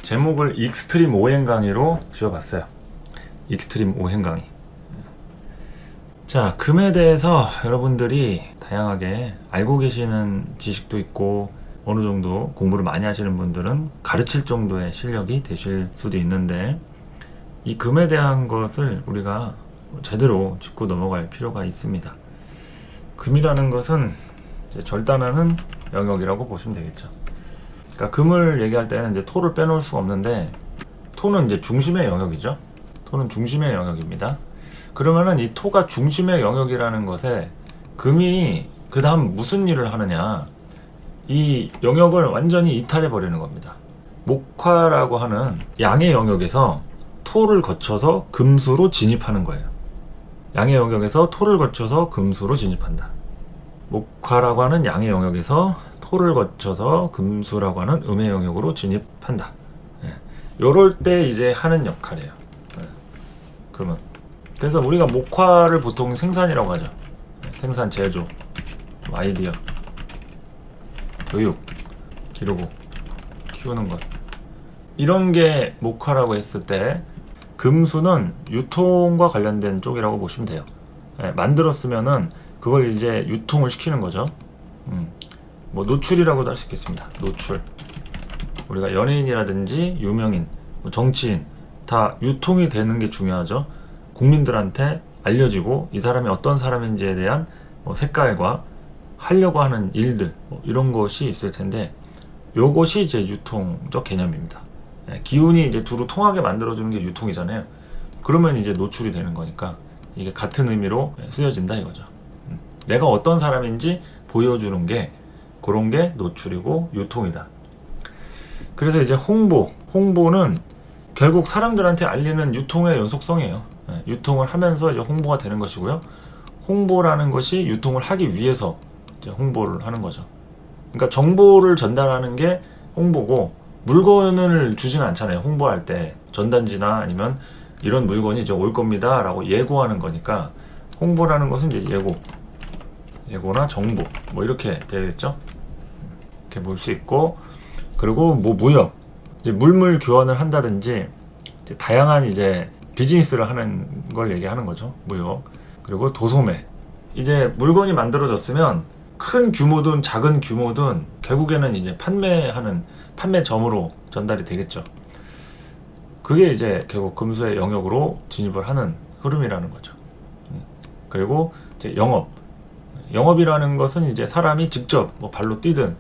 제목을 익스트림 오행 강의로 지어봤어요. 익스트림 오행 강의. 자, 금에 대해서 여러분들이 다양하게 알고 계시는 지식도 있고 어느 정도 공부를 많이 하시는 분들은 가르칠 정도의 실력이 되실 수도 있는데, 이 금에 대한 것을 우리가 제대로 짚고 넘어갈 필요가 있습니다. 금이라는 것은 이제 절단하는 영역이라고 보시면 되겠죠. 그러니까 금을 얘기할 때는 이제 토를 빼놓을 수가 없는데, 토는 이제 중심의 영역이죠. 토는 중심의 영역입니다. 그러면은 이 토가 중심의 영역이라는 것에 금이 그 다음 무슨 일을 하느냐, 이 영역을 완전히 이탈해 버리는 겁니다. 목화라고 하는 양의 영역에서 토를 거쳐서 금수로 진입하는 거예요. 양의 영역에서 토를 거쳐서 금수로 진입한다. 목화라고 하는 양의 영역에서 토를 거쳐서 금수라고 하는 음의 영역으로 진입한다. 요럴 때 이제 하는 역할이에요. 금은. 그래서 우리가 목화를 보통 생산이라고 하죠. 생산, 제조, 아이디어, 교육, 기르고, 키우는 것. 이런 게 목화라고 했을 때, 금수는 유통과 관련된 쪽이라고 보시면 돼요. 만들었으면은 그걸 이제 유통을 시키는 거죠. 뭐 노출이라고도 할 수 있겠습니다. 노출. 우리가 연예인이라든지 유명인, 정치인 다 유통이 되는 게 중요하죠. 국민들한테 알려지고 이 사람이 어떤 사람인지에 대한 색깔과 하려고 하는 일들, 이런 것이 있을 텐데, 요것이 이제 유통적 개념입니다. 기운이 이제 두루 통하게 만들어주는 게 유통이잖아요. 그러면 이제 노출이 되는 거니까 이게 같은 의미로 쓰여진다 이거죠. 내가 어떤 사람인지 보여주는 게, 그런 게 노출이고 유통이다. 그래서 이제 홍보는 결국 사람들한테 알리는 유통의 연속성이에요. 유통을 하면서 이제 홍보가 되는 것이고요. 홍보라는 것이 유통을 하기 위해서 이제 홍보를 하는 거죠. 그러니까 정보를 전달하는 게 홍보고, 물건을 주지는 않잖아요. 홍보할 때 전단지나 아니면 이런 물건이 이제 올 겁니다 라고 예고하는 거니까, 홍보라는 것은 이제 예고나 정보 뭐 이렇게 되겠죠. 이렇게 볼 수 있고, 그리고 뭐 무역, 이제 물물 교환을 한다든지 이제 다양한 이제 비즈니스를 하는 걸 얘기하는 거죠. 무역. 그리고 도소매, 이제 물건이 만들어졌으면 큰 규모든 작은 규모든 결국에는 이제 판매점으로 전달이 되겠죠. 그게 이제 결국 금수의 영역으로 진입을 하는 흐름이라는 거죠. 그리고 이제 영업이라는 것은 이제 사람이 직접 뭐 발로 뛰든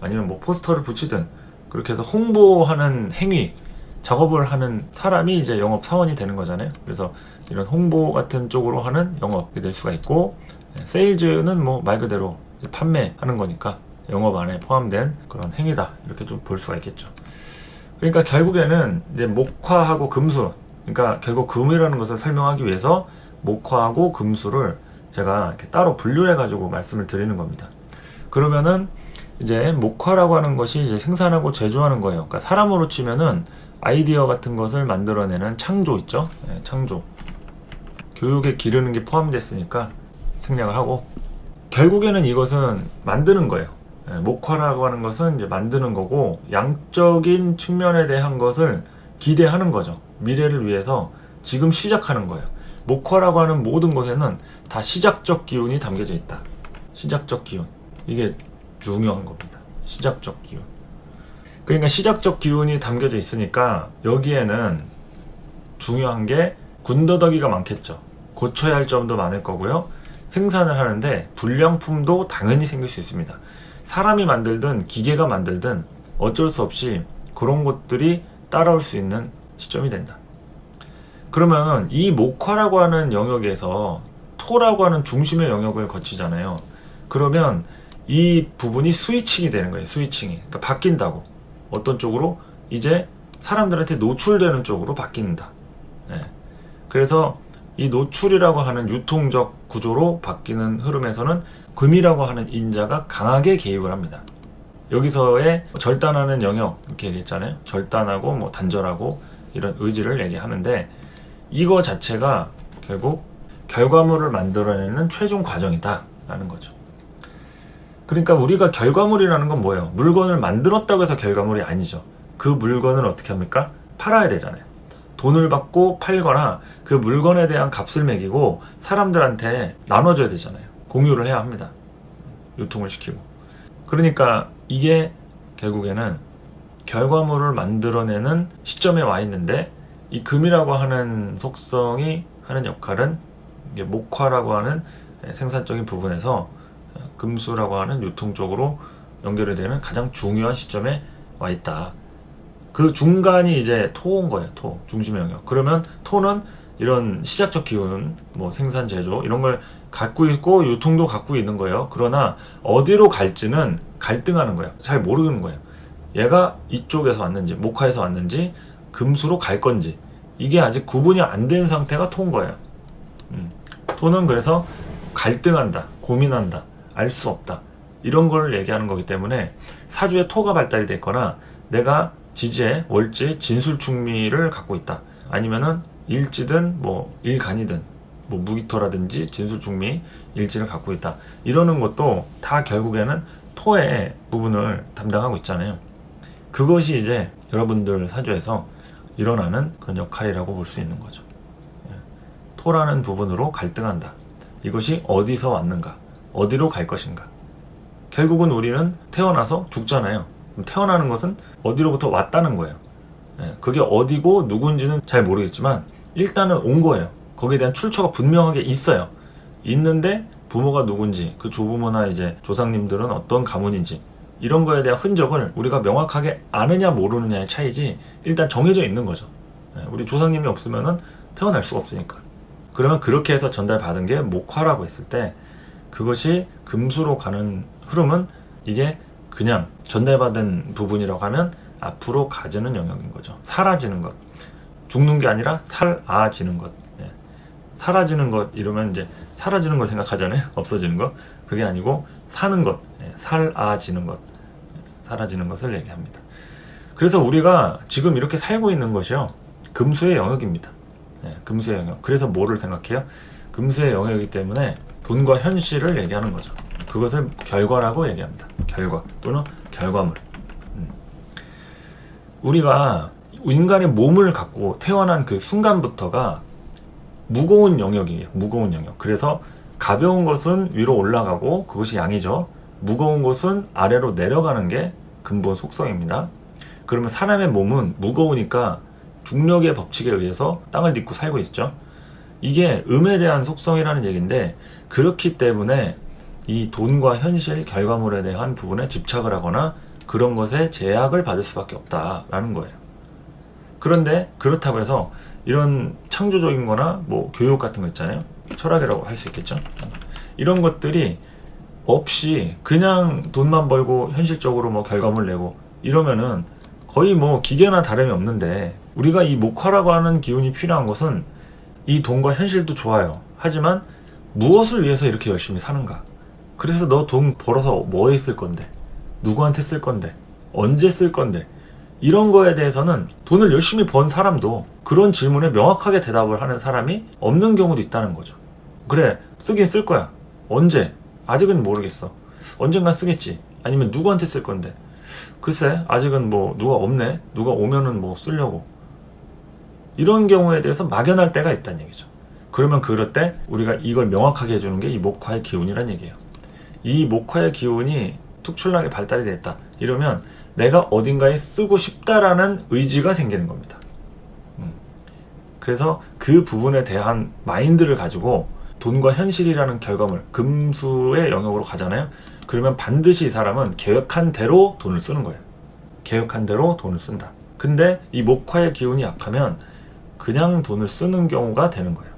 아니면 뭐 포스터를 붙이든 그렇게 해서 홍보하는 행위, 작업을 하는 사람이 이제 영업 사원이 되는 거잖아요. 그래서 이런 홍보 같은 쪽으로 하는 영업이 될 수가 있고, 세일즈는 뭐 말 그대로 판매하는 거니까 영업 안에 포함된 그런 행위다, 이렇게 좀 볼 수가 있겠죠. 그러니까 결국에는 이제 목화하고 금수, 그러니까 결국 금이라는 것을 설명하기 위해서 목화하고 금수를 제가 이렇게 따로 분류해 가지고 말씀을 드리는 겁니다. 그러면은 이제 목화라고 하는 것이 이제 생산하고 제조하는 거예요. 그러니까 사람으로 치면은 아이디어 같은 것을 만들어내는 창조 있죠. 창조. 교육에 기르는 게 포함됐으니까 생략을 하고, 결국에는 이것은 만드는 거예요. 목화라고 하는 것은 이제 만드는 거고, 양적인 측면에 대한 것을 기대하는 거죠. 미래를 위해서 지금 시작하는 거예요. 목화라고 하는 모든 것에는 다 시작적 기운이 담겨져 있다. 시작적 기운. 이게 중요한 겁니다. 시작적 기운. 그러니까 시작적 기운이 담겨져 있으니까 여기에는 중요한 게 군더더기가 많겠죠. 고쳐야 할 점도 많을 거고요. 생산을 하는데 불량품도 당연히 생길 수 있습니다. 사람이 만들든 기계가 만들든 어쩔 수 없이 그런 것들이 따라올 수 있는 시점이 된다. 그러면 이 목화라고 하는 영역에서 토라고 하는 중심의 영역을 거치잖아요. 그러면 이 부분이 스위칭이 되는 거예요. 스위칭이. 그러니까 바뀐다고. 어떤 쪽으로? 이제 사람들한테 노출되는 쪽으로 바뀐다. 그래서 이 노출이라고 하는 유통적 구조로 바뀌는 흐름에서는 금이라고 하는 인자가 강하게 개입을 합니다. 여기서의 절단하는 영역, 이렇게 얘기했잖아요. 절단하고 뭐 단절하고 이런 의지를 얘기하는데, 이거 자체가 결국 결과물을 만들어내는 최종 과정이다 라는 거죠. 그러니까 우리가 결과물이라는 건 뭐예요? 물건을 만들었다고 해서 결과물이 아니죠. 그 물건을 어떻게 합니까? 팔아야 되잖아요. 돈을 받고 팔거나 그 물건에 대한 값을 매기고 사람들한테 나눠줘야 되잖아요. 공유를 해야 합니다. 유통을 시키고. 그러니까 이게 결국에는 결과물을 만들어내는 시점에 와 있는데, 이 금이라고 하는 속성이 하는 역할은 이게 목화라고 하는 생산적인 부분에서 금수라고 하는 유통 쪽으로 연결이 되는 가장 중요한 시점에 와 있다. 그 중간이 이제 토인 거예요. 토, 중심의 영역. 그러면 토는 이런 시작적 기운, 뭐 생산, 제조 이런 걸 갖고 있고 유통도 갖고 있는 거예요. 그러나 어디로 갈지는 갈등하는 거예요. 잘 모르는 거예요. 얘가 이쪽에서 왔는지, 목화에서 왔는지, 금수로 갈 건지, 이게 아직 구분이 안 된 상태가 토인 거예요. 토는 그래서 갈등한다, 고민한다, 알 수 없다, 이런 걸 얘기하는 거기 때문에 사주에 토가 발달이 됐거나 내가 지지에 월지 진술충미를 갖고 있다, 아니면은 일지든 뭐 일간이든 뭐 무기토라든지 진술충미 일지를 갖고 있다, 이러는 것도 다 결국에는 토의 부분을 담당하고 있잖아요. 그것이 이제 여러분들 사주에서 일어나는 그런 역할이라고 볼 수 있는 거죠. 토라는 부분으로 갈등한다. 이것이 어디서 왔는가, 어디로 갈 것인가. 결국은 우리는 태어나서 죽잖아요. 태어나는 것은 어디로부터 왔다는 거예요. 그게 어디고 누군지는 잘 모르겠지만 일단은 온 거예요. 거기에 대한 출처가 분명하게 있어요. 있는데 부모가 누군지, 그 조부모나 이제 조상님들은 어떤 가문인지, 이런 거에 대한 흔적을 우리가 명확하게 아느냐 모르느냐의 차이지 일단 정해져 있는 거죠. 우리 조상님이 없으면은 태어날 수가 없으니까. 그러면 그렇게 해서 전달받은 게 목화라고 했을 때, 그것이 금수로 가는 흐름은 이게 그냥 전달받은 부분이라고 하면 앞으로 가지는 영역인 거죠. 사라지는 것. 죽는 게 아니라 살아지는 것. 사라지는 것 이러면 이제 사라지는 걸 생각하잖아요. 없어지는 것. 그게 아니고 사는 것, 살아지는 것, 사라지는 것을 얘기합니다. 그래서 우리가 지금 이렇게 살고 있는 것이요, 금수의 영역입니다. 금수의 영역. 그래서 뭐를 생각해요? 금수의 영역이기 때문에 돈과 현실을 얘기하는 거죠. 그것을 결과라고 얘기합니다. 결과 또는 결과물. 우리가 인간의 몸을 갖고 태어난 그 순간부터가 무거운 영역이에요. 무거운 영역. 그래서 가벼운 것은 위로 올라가고 그것이 양이죠. 무거운 것은 아래로 내려가는 게 근본 속성입니다. 그러면 사람의 몸은 무거우니까 중력의 법칙에 의해서 땅을 딛고 살고 있죠. 이게 음에 대한 속성이라는 얘기인데, 그렇기 때문에 이 돈과 현실, 결과물에 대한 부분에 집착을 하거나 그런 것에 제약을 받을 수밖에 없다라는 거예요. 그런데 그렇다고 해서 이런 창조적인 거나 뭐 교육 같은 거 있잖아요. 철학이라고 할 수 있겠죠. 이런 것들이 없이 그냥 돈만 벌고 현실적으로 뭐 결과물 내고 이러면은 거의 뭐 기계나 다름이 없는데, 우리가 이 목화라고 하는 기운이 필요한 것은 이 돈과 현실도 좋아요. 하지만 무엇을 위해서 이렇게 열심히 사는가? 그래서 너 돈 벌어서 뭐에 쓸 건데? 누구한테 쓸 건데? 언제 쓸 건데? 이런 거에 대해서는 돈을 열심히 번 사람도 그런 질문에 명확하게 대답을 하는 사람이 없는 경우도 있다는 거죠. 그래, 쓰긴 쓸 거야. 언제? 아직은 모르겠어. 언젠간 쓰겠지. 아니면 누구한테 쓸 건데? 글쎄, 아직은 뭐 누가 없네. 누가 오면은 뭐 쓰려고. 이런 경우에 대해서 막연할 때가 있다는 얘기죠. 그러면 그럴 때 우리가 이걸 명확하게 해주는 게 이 목화의 기운이란 얘기예요. 이 목화의 기운이 특출나게 발달이 됐다. 이러면 내가 어딘가에 쓰고 싶다라는 의지가 생기는 겁니다. 그래서 그 부분에 대한 마인드를 가지고 돈과 현실이라는 결과물, 금수의 영역으로 가잖아요. 그러면 반드시 이 사람은 계획한 대로 돈을 쓰는 거예요. 계획한 대로 돈을 쓴다. 근데 이 목화의 기운이 약하면 그냥 돈을 쓰는 경우가 되는 거예요.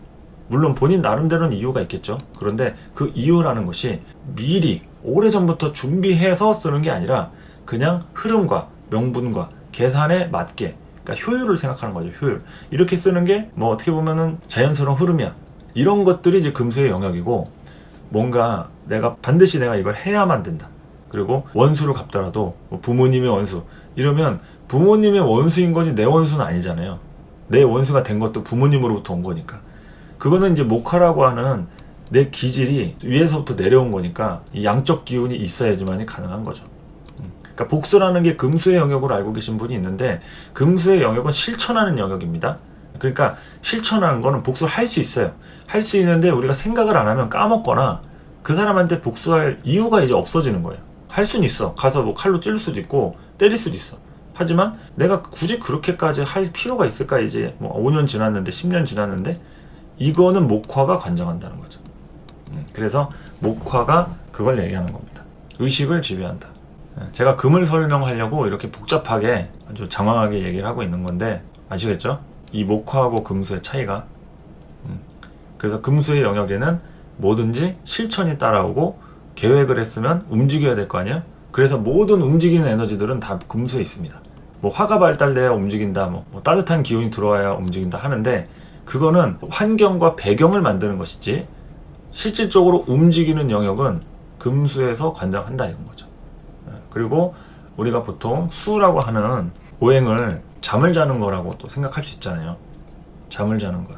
물론 본인 나름대로는 이유가 있겠죠. 그런데 그 이유라는 것이 미리 오래전부터 준비해서 쓰는 게 아니라 그냥 흐름과 명분과 계산에 맞게, 그러니까 효율을 생각하는 거죠. 효율. 이렇게 쓰는 게 뭐 어떻게 보면은 자연스러운 흐름이야. 이런 것들이 이제 금수의 영역이고, 뭔가 반드시 내가 이걸 해야만 된다. 그리고 원수를 갚더라도 뭐 부모님의 원수 이러면 부모님의 원수인 거지 내 원수는 아니잖아요. 내 원수가 된 것도 부모님으로부터 온 거니까. 그거는 이제 목화라고 하는 내 기질이 위에서부터 내려온 거니까 이 양적 기운이 있어야지만이 가능한 거죠. 그러니까 그러니까 복수라는 게 금수의 영역으로 알고 계신 분이 있는데 금수의 영역은 실천하는 영역입니다. 그러니까 실천하는 거는 복수를 할 수 있어요. 할 수 있는데 우리가 생각을 안 하면 까먹거나 그 사람한테 복수할 이유가 이제 없어지는 거예요. 할 수는 있어. 가서 뭐 칼로 찔릴 수도 있고 때릴 수도 있어. 하지만 내가 굳이 그렇게까지 할 필요가 있을까? 이제 뭐 5년 지났는데 10년 지났는데 이거는 목화가 관장한다는 거죠. 그래서 목화가 그걸 얘기하는 겁니다. 의식을 지배한다. 제가 금을 설명하려고 이렇게 복잡하게 아주 장황하게 얘기를 하고 있는 건데 아시겠죠? 이 목화하고 금수의 차이가. 그래서 금수의 영역에는 뭐든지 실천이 따라오고 계획을 했으면 움직여야 될 거 아니에요? 그래서 모든 움직이는 에너지들은 다 금수에 있습니다. 뭐 화가 발달돼야 움직인다, 뭐 따뜻한 기운이 들어와야 움직인다 하는데 그거는 환경과 배경을 만드는 것이지 실질적으로 움직이는 영역은 금수에서 관장한다 이런 거죠. 그리고 우리가 보통 수라고 하는 오행을 잠을 자는 거라고 또 생각할 수 있잖아요. 잠을 자는 거.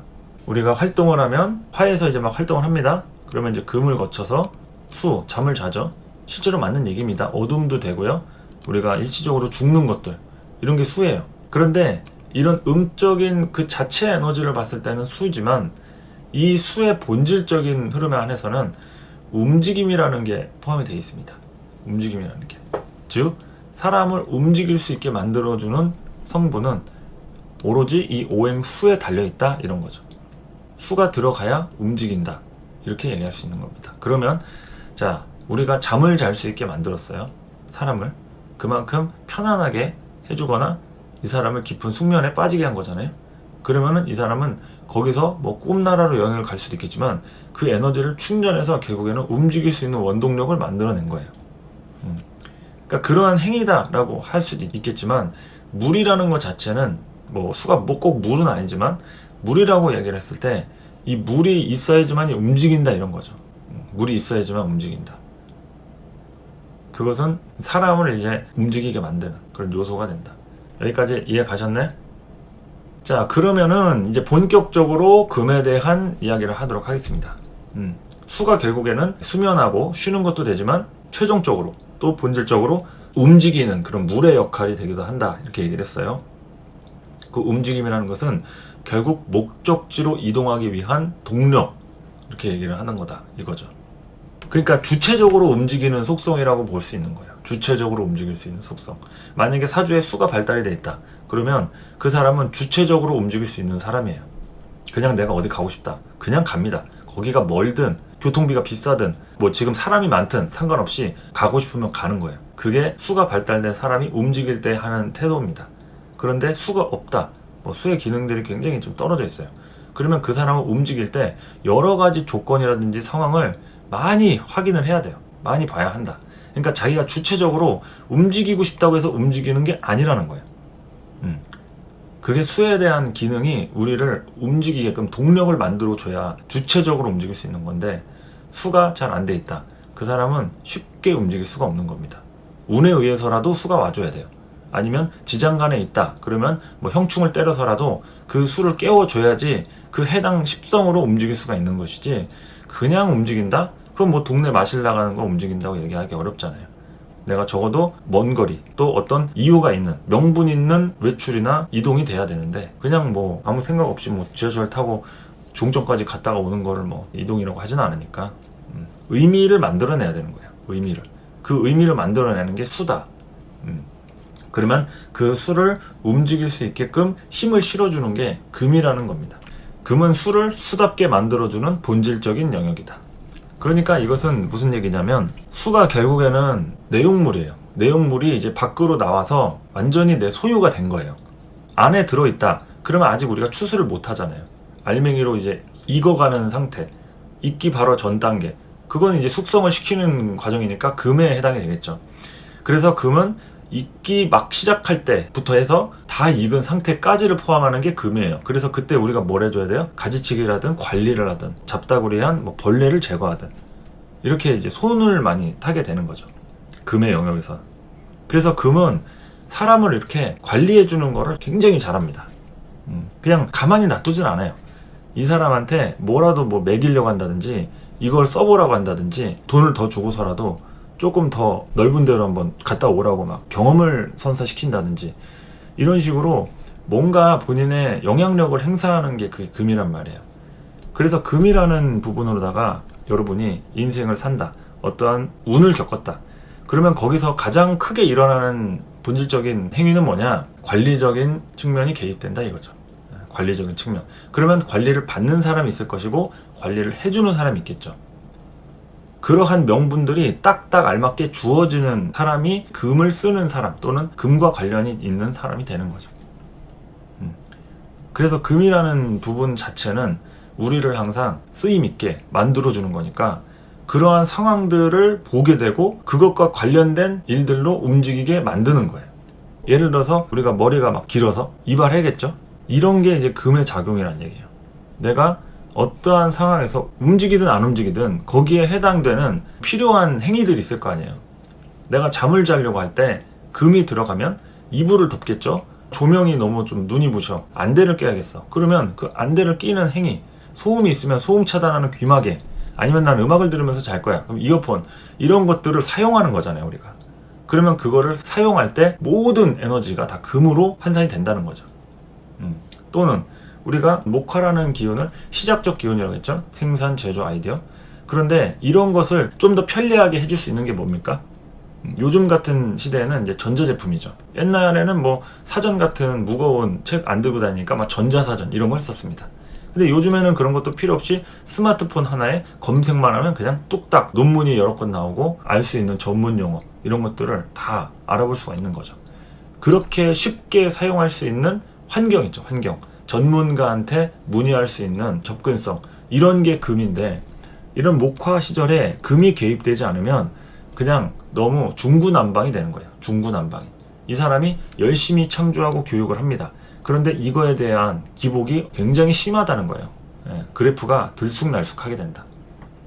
우리가 활동을 하면 화에서 이제 막 활동을 합니다. 그러면 이제 금을 거쳐서 수, 잠을 자죠. 실제로 맞는 얘기입니다. 어둠도 되고요. 우리가 일시적으로 죽는 것들 이런 게 수예요. 그런데 이런 음적인 그 자체 에너지를 봤을 때는 수지만 이 수의 본질적인 흐름에 한해서는 움직임이라는 게 포함이 되어 있습니다. 움직임이라는 게. 즉 사람을 움직일 수 있게 만들어주는 성분은 오로지 이 오행수에 달려있다 이런 거죠. 수가 들어가야 움직인다 이렇게 얘기할 수 있는 겁니다. 그러면 자 우리가 잠을 잘 수 있게 만들었어요. 사람을 그만큼 편안하게 해주거나 이 사람을 깊은 숙면에 빠지게 한 거잖아요. 그러면은 이 사람은 거기서 뭐 꿈나라로 여행을 갈 수도 있겠지만 그 에너지를 충전해서 결국에는 움직일 수 있는 원동력을 만들어낸 거예요. 그러니까 그러한 행위다라고 할 수도 있겠지만 물이라는 것 자체는 뭐 수가 뭐 꼭 물은 아니지만 물이라고 얘기를 했을 때 이 물이 있어야지만 움직인다 이런 거죠. 물이 있어야지만 움직인다. 그것은 사람을 이제 움직이게 만드는 그런 요소가 된다. 여기까지 이해 가셨네? 자 그러면은 이제 본격적으로 금에 대한 이야기를 하도록 하겠습니다. 수가 결국에는 수면하고 쉬는 것도 되지만 최종적으로 또 본질적으로 움직이는 그런 물의 역할이 되기도 한다 이렇게 얘기를 했어요. 그 움직임이라는 것은 결국 목적지로 이동하기 위한 동력 이렇게 얘기를 하는 거다 이거죠. 그러니까 주체적으로 움직이는 속성이라고 볼 수 있는 거예요. 주체적으로 움직일 수 있는 속성. 만약에 사주에 수가 발달이 돼 있다 그러면 그 사람은 주체적으로 움직일 수 있는 사람이에요. 그냥 내가 어디 가고 싶다 그냥 갑니다. 거기가 멀든 교통비가 비싸든 뭐 지금 사람이 많든 상관없이 가고 싶으면 가는 거예요. 그게 수가 발달된 사람이 움직일 때 하는 태도입니다. 그런데 수가 없다 뭐 수의 기능들이 굉장히 좀 떨어져 있어요. 그러면 그 사람은 움직일 때 여러 가지 조건이라든지 상황을 많이 확인을 해야 돼요. 많이 봐야 한다. 그러니까 자기가 주체적으로 움직이고 싶다고 해서 움직이는 게 아니라는 거예요. 그게 수에 대한 기능이 우리를 움직이게끔 동력을 만들어줘야 주체적으로 움직일 수 있는 건데 수가 잘 안 돼 있다. 그 사람은 쉽게 움직일 수가 없는 겁니다. 운에 의해서라도 수가 와줘야 돼요. 아니면 지장간에 있다. 그러면 뭐 형충을 때려서라도 그 수를 깨워줘야지 그 해당 십성으로 움직일 수가 있는 것이지 그냥 움직인다? 그럼 뭐 동네 마실 나가는 거 움직인다고 얘기하기 어렵잖아요. 내가 적어도 먼 거리 또 어떤 이유가 있는 명분 있는 외출이나 이동이 돼야 되는데 그냥 뭐 아무 생각 없이 뭐 지하철 타고 중점까지 갔다가 오는 거를 뭐 이동이라고 하지는 않으니까 의미를 만들어내야 되는 거예요. 의미를. 그 의미를 만들어내는 게 수다. 그러면 그 수를 움직일 수 있게끔 힘을 실어주는 게 금이라는 겁니다. 금은 수를 수답게 만들어주는 본질적인 영역이다. 그러니까 이것은 무슨 얘기냐면 수가 결국에는 내용물이에요. 내용물이 이제 밖으로 나와서 완전히 내 소유가 된 거예요. 안에 들어있다. 그러면 아직 우리가 추수를 못 하잖아요. 알맹이로 이제 익어가는 상태. 익기 바로 전 단계. 그건 이제 숙성을 시키는 과정이니까 금에 해당이 되겠죠. 그래서 금은 익기 막 시작할 때부터 해서 다 익은 상태까지를 포함하는 게 금이에요. 그래서 그때 우리가 뭘 해줘야 돼요? 가지치기를 하든 관리를 하든 잡다구리한 뭐 벌레를 제거하든 이렇게 이제 손을 많이 타게 되는 거죠. 금의 영역에서. 그래서 금은 사람을 이렇게 관리해주는 거를 굉장히 잘합니다. 그냥 가만히 놔두진 않아요. 이 사람한테 뭐라도 뭐 먹이려고 한다든지 이걸 써보라고 한다든지 돈을 더 주고서라도 조금 더 넓은 데로 한번 갔다 오라고 막 경험을 선사시킨다든지 이런 식으로 뭔가 본인의 영향력을 행사하는 게 그게 금이란 말이에요. 그래서 금이라는 부분으로다가 여러분이 인생을 산다, 어떠한 운을 겪었다, 그러면 거기서 가장 크게 일어나는 본질적인 행위는 뭐냐? 관리적인 측면이 개입된다 이거죠. 관리적인 측면. 그러면 관리를 받는 사람이 있을 것이고 관리를 해주는 사람이 있겠죠. 그러한 명분들이 딱딱 알맞게 주어지는 사람이 금을 쓰는 사람 또는 금과 관련이 있는 사람이 되는 거죠. 그래서 금이라는 부분 자체는 우리를 항상 쓰임 있게 만들어주는 거니까 그러한 상황들을 보게 되고 그것과 관련된 일들로 움직이게 만드는 거예요. 예를 들어서 우리가 머리가 막 길어서 이발해야겠죠? 이런 게 이제 금의 작용이란 얘기예요. 내가 어떠한 상황에서 움직이든 안 움직이든 거기에 해당되는 필요한 행위들이 있을 거 아니에요. 내가 잠을 자려고 할 때 금이 들어가면 이불을 덮겠죠? 조명이 너무 좀 눈이 부셔. 안대를 껴야겠어. 그러면 그 안대를 끼는 행위, 소음이 있으면 소음 차단하는 귀마개, 아니면 난 음악을 들으면서 잘 거야. 그럼 이어폰, 이런 것들을 사용하는 거잖아요, 우리가. 그러면 그거를 사용할 때 모든 에너지가 다 금으로 환산이 된다는 거죠. 또는 우리가 목화라는 기운을 시작적 기운이라고 했죠. 생산, 제조, 아이디어. 그런데 이런 것을 좀 더 편리하게 해줄 수 있는 게 뭡니까? 요즘 같은 시대에는 이제 전자제품이죠. 옛날에는 뭐 사전 같은 무거운 책 안 들고 다니니까 막 전자사전 이런 걸 썼습니다. 근데 요즘에는 그런 것도 필요 없이 스마트폰 하나에 검색만 하면 그냥 뚝딱 논문이 여러 건 나오고 알 수 있는 전문 용어 이런 것들을 다 알아볼 수가 있는 거죠. 그렇게 쉽게 사용할 수 있는 환경이죠. 환경. 전문가한테 문의할 수 있는 접근성, 이런 게 금인데, 이런 목화 시절에 금이 개입되지 않으면 그냥 너무 중구난방이 되는 거예요. 중구난방이. 이 사람이 열심히 창조하고 교육을 합니다. 그런데 이거에 대한 기복이 굉장히 심하다는 거예요. 그래프가 들쑥날쑥하게 된다.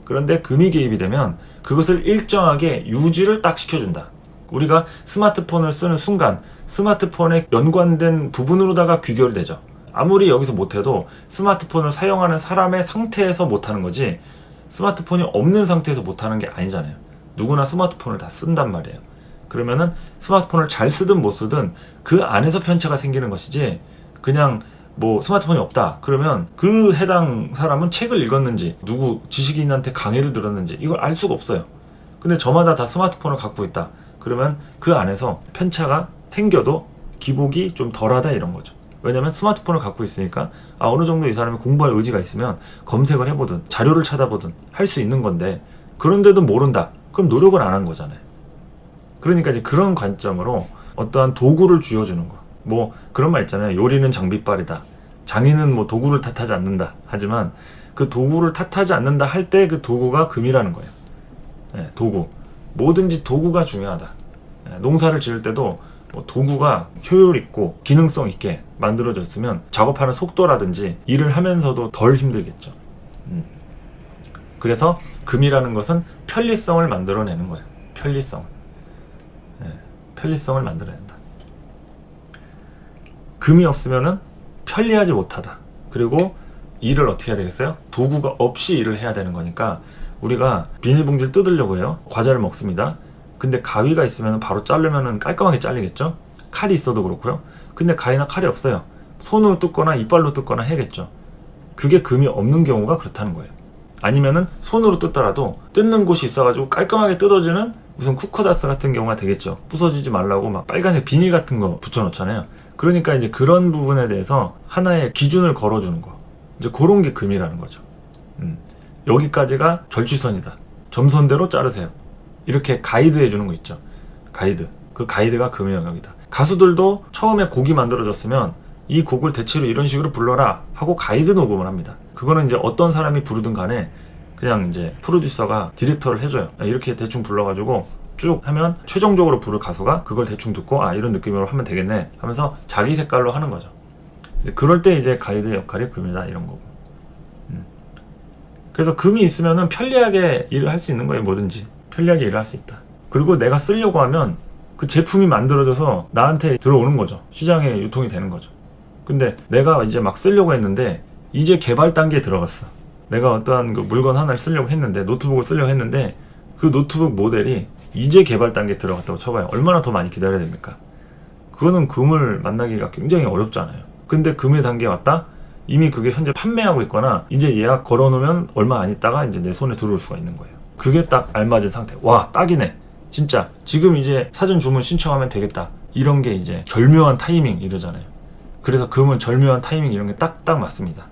그런데 금이 개입이 되면 그것을 일정하게 유지를 딱 시켜준다. 우리가 스마트폰을 쓰는 순간 스마트폰에 연관된 부분으로다가 귀결되죠. 아무리 여기서 못해도 스마트폰을 사용하는 사람의 상태에서 못하는 거지, 스마트폰이 없는 상태에서 못하는 게 아니잖아요. 누구나 스마트폰을 다 쓴단 말이에요. 그러면은 스마트폰을 잘 쓰든 못 쓰든 그 안에서 편차가 생기는 것이지, 그냥 뭐 스마트폰이 없다 그러면 그 해당 사람은 책을 읽었는지 누구 지식인한테 강의를 들었는지 이걸 알 수가 없어요. 근데 저마다 다 스마트폰을 갖고 있다 그러면 그 안에서 편차가 생겨도 기복이 좀 덜하다 이런 거죠. 왜냐면 스마트폰을 갖고 있으니까 어느 정도 이 사람이 공부할 의지가 있으면 검색을 해보든 자료를 찾아보든 할 수 있는 건데, 그런데도 모른다 그럼 노력을 안 한 거잖아요. 그러니까 이제 그런 관점으로 어떠한 도구를 쥐어주는 거, 뭐 그런 말 있잖아요. 요리는 장비빨이다, 장인은 뭐 도구를 탓하지 않는다. 하지만 그 도구를 탓하지 않는다 할 때 그 도구가 금이라는 거예요. 도구, 뭐든지 도구가 중요하다. 농사를 지을 때도 뭐 도구가 효율 있고 기능성 있게 만들어졌으면 작업하는 속도라든지 일을 하면서도 덜 힘들겠죠. 그래서 금이라는 것은 편리성을 만들어내는 거예요. 편리성을 만들어낸다. 금이 없으면은 편리하지 못하다. 그리고 일을 어떻게 해야 되겠어요? 도구가 없이 일을 해야 되는 거니까, 우리가 비닐봉지를 뜯으려고 해요. 과자를 먹습니다. 근데 가위가 있으면 바로 자르면은 깔끔하게 잘리겠죠? 칼이 있어도 그렇고요. 근데 가위나 칼이 없어요. 손으로 뜯거나 이빨로 뜯거나 해야겠죠. 그게 금이 없는 경우가 그렇다는 거예요. 아니면은 손으로 뜯더라도 뜯는 곳이 있어가지고 깔끔하게 뜯어지는 무슨 쿠커다스 같은 경우가 되겠죠. 부서지지 말라고 막 빨간색 비닐 같은 거 붙여놓잖아요. 그러니까 이제 그런 부분에 대해서 하나의 기준을 걸어주는 거, 이제 그런 게 금이라는 거죠. 여기까지가 절취선이다, 점선대로 자르세요, 이렇게 가이드 해주는 거 있죠. 가이드. 그 가이드가 금의 영역이다. 가수들도 처음에 곡이 만들어졌으면 이 곡을 대체로 이런 식으로 불러라 하고 가이드 녹음을 합니다. 그거는 이제 어떤 사람이 부르든 간에 그냥 이제 프로듀서가 디렉터를 해줘요. 이렇게 대충 불러가지고 쭉 하면 최종적으로 부를 가수가 그걸 대충 듣고 이런 느낌으로 하면 되겠네 하면서 자기 색깔로 하는 거죠. 그럴 때 이제 가이드 역할이 금이다 이런 거고. 그래서 금이 있으면은 편리하게 일을 할 수 있는 거예요. 뭐든지 편리하게 일을 할 수 있다. 그리고 내가 쓰려고 하면 그 제품이 만들어져서 나한테 들어오는 거죠. 시장에 유통이 되는 거죠. 근데 내가 이제 막 쓰려고 했는데 이제 개발 단계에 들어갔어. 내가 어떠한 그 물건 하나를 쓰려고 했는데, 노트북을 쓰려고 했는데 그 노트북 모델이 이제 개발 단계에 들어갔다고 쳐봐요. 얼마나 더 많이 기다려야 됩니까? 그거는 금을 만나기가 굉장히 어렵잖아요. 근데 금의 단계에 왔다? 이미 그게 현재 판매하고 있거나 이제 예약 걸어놓으면 얼마 안 있다가 이제 내 손에 들어올 수가 있는 거예요. 그게 딱 알맞은 상태. 와, 딱이네. 진짜 지금 이제 사전 주문 신청하면 되겠다. 이런 게 이제 절묘한 타이밍 이러잖아요. 그래서 금은 절묘한 타이밍 이런 게 딱딱 맞습니다.